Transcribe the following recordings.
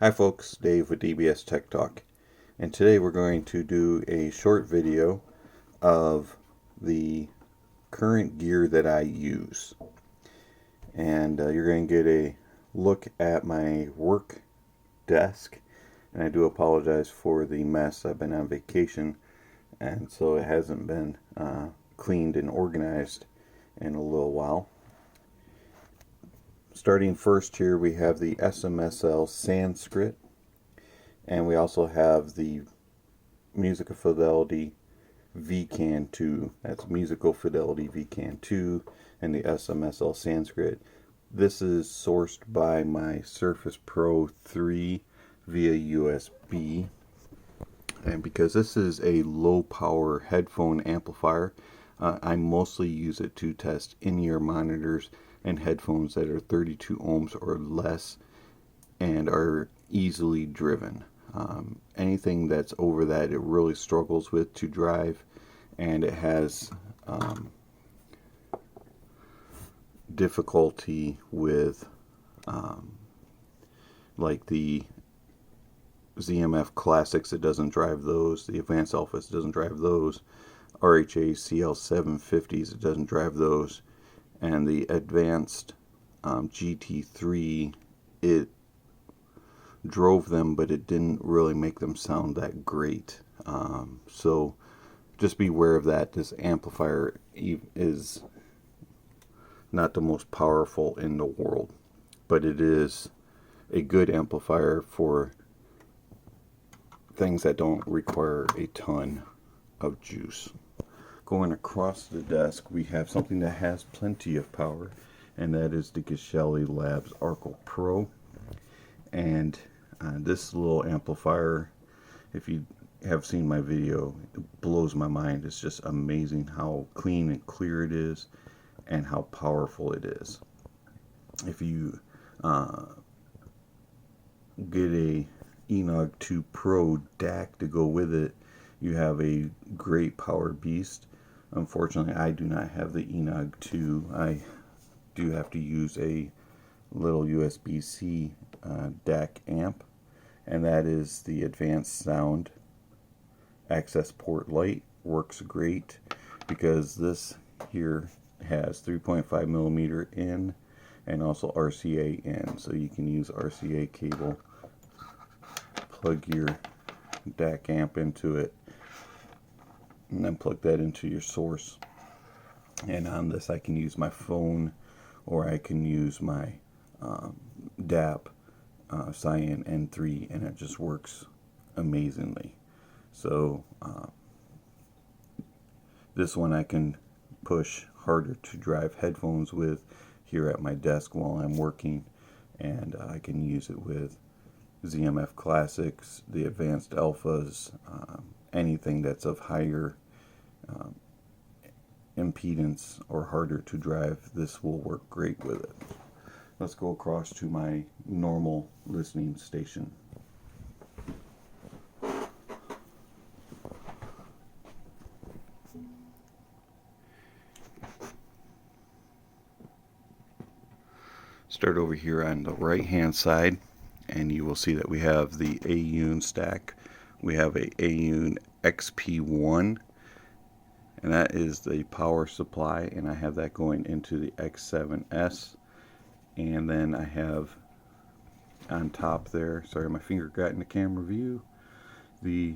Hi folks, Dave with DBS Tech Talk, and today we're going to do a short video of the current gear that I use. And you're going to get a look at my work desk, and I do apologize for the mess. I've been on vacation, and so it hasn't been cleaned and organized in a little while. Starting first here, we have the SMSL SANSKRIT, and we also have the Musical Fidelity VCAN 2. That's Musical Fidelity VCAN 2 and the SMSL SANSKRIT. This is sourced by my Surface Pro 3 via USB, and because this is a low power headphone amplifier, I mostly use it to test in-ear monitors and headphones that are 32 ohms or less and are easily driven. Anything that's over that, it really struggles with to drive, and it has difficulty with like the ZMF Classics. It doesn't drive those. The Advanced Alphas doesn't drive those. RHA CL750s, it doesn't drive those. And the Advanced GT3, it drove them, but it didn't really make them sound that great. So just be aware of that. This amplifier is not the most powerful in the world, but it is a good amplifier for things that don't require a ton of juice. Going across the desk, we have something that has plenty of power, and that is the GESHELLI Labs ARCHEL Pro. And this little amplifier, if you have seen my video, it blows my mind. It's just amazing how clean and clear it is and how powerful it is. If you get a ENOG 2 Pro DAC to go with it, you have a great power beast. Unfortunately, I do not have the ENOG 2. I do have to use a little USB-C DAC amp, and that is the Advanced Sound ACCESSPORT LITE. Works great because this here has 3.5 millimeter in and also RCA in, so you can use RCA cable, plug your DAC amp into it, and then plug that into your source. And on this I can use my phone, or I can use my DAP Cyan N3, and it just works amazingly. So this one I can push harder to drive headphones with here at my desk while I'm working, and I can use it with ZMF Classics, the Advanced Alphas, anything that's of higher impedance or harder to drive. This will work great with it. Let's go across to my normal listening station. Start over here on the right hand side, and you will see that we have the AUNE stack. We have a AUNE XP1, and that is the power supply, and I have that going into the X7S. And then I have on top there, sorry my finger got in the camera view, the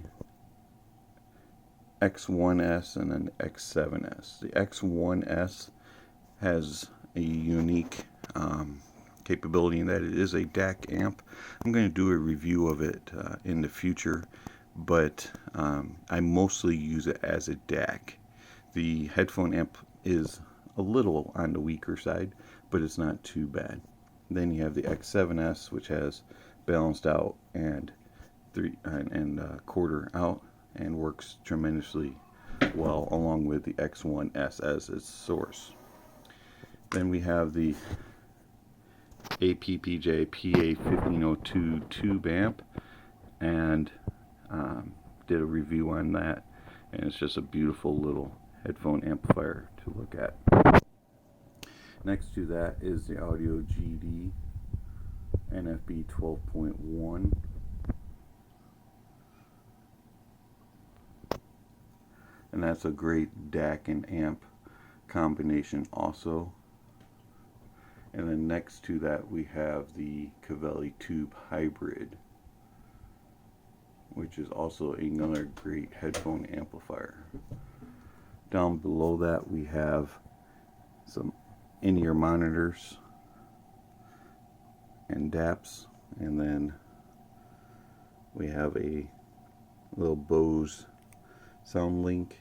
X1S and then the X7S. The X1S has a unique capability in that it is a DAC amp. I'm going to do a review of it in the future, but I mostly use it as a DAC. The headphone amp is a little on the weaker side, but it's not too bad. Then you have the X7S, which has balanced out and quarter out, and works tremendously well along with the X1S as its source. Then we have the APPJ PA1502 tube amp, and did a review on that, and it's just a beautiful little headphone amplifier to look at. Next to that is the Audio GD, NFB 12.1. And that's a great DAC and amp combination also. And then next to that we have the CAVALLI Tube Hybrid, which is also another great headphone amplifier. Down below that we have some in-ear monitors and DAPs, and then we have a little Bose SoundLink,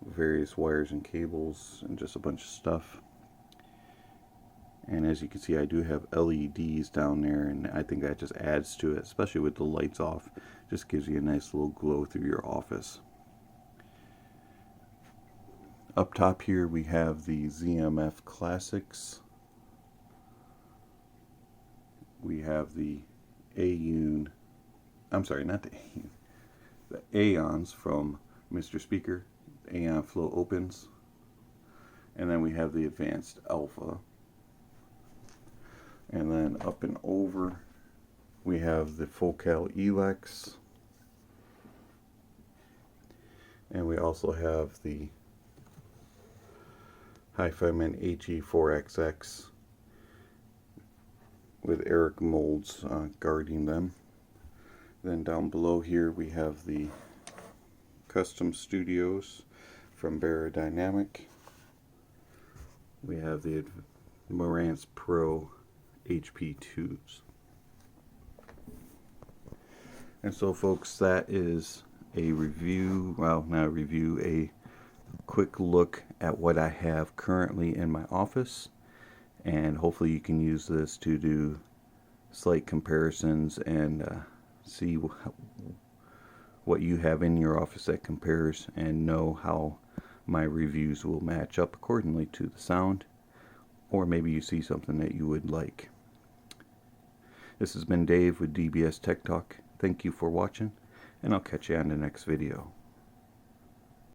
various wires and cables, and just a bunch of stuff. And as you can see, I do have LEDs down there, and I think that just adds to it, especially with the lights off. Just gives you a nice little glow through your office. Up top here we have the ZMF Classics. We have the AUNE, I'm sorry, not the AUNE, the AEONs from Mr. Speaker, AEON Flow Opens. And then we have the Advanced Alpha. And then up and over we have the Focal ELEX. And we also have the HIFIMAN HE4XX with Eric molds guarding them. Then down below here we have the Custom Studios from BEYERDYNAMIC. We have the MARANTZ Pro HP tubes. And so folks, that is a review, well, not a review, a quick look at what I have currently in my office, and hopefully you can use this to do slight comparisons and see what you have in your office that compares, and know how my reviews will match up accordingly to the sound, or maybe you see something that you would like. This has been Dave with DBS Tech Talk. Thank you for watching, and I'll catch you on the next video.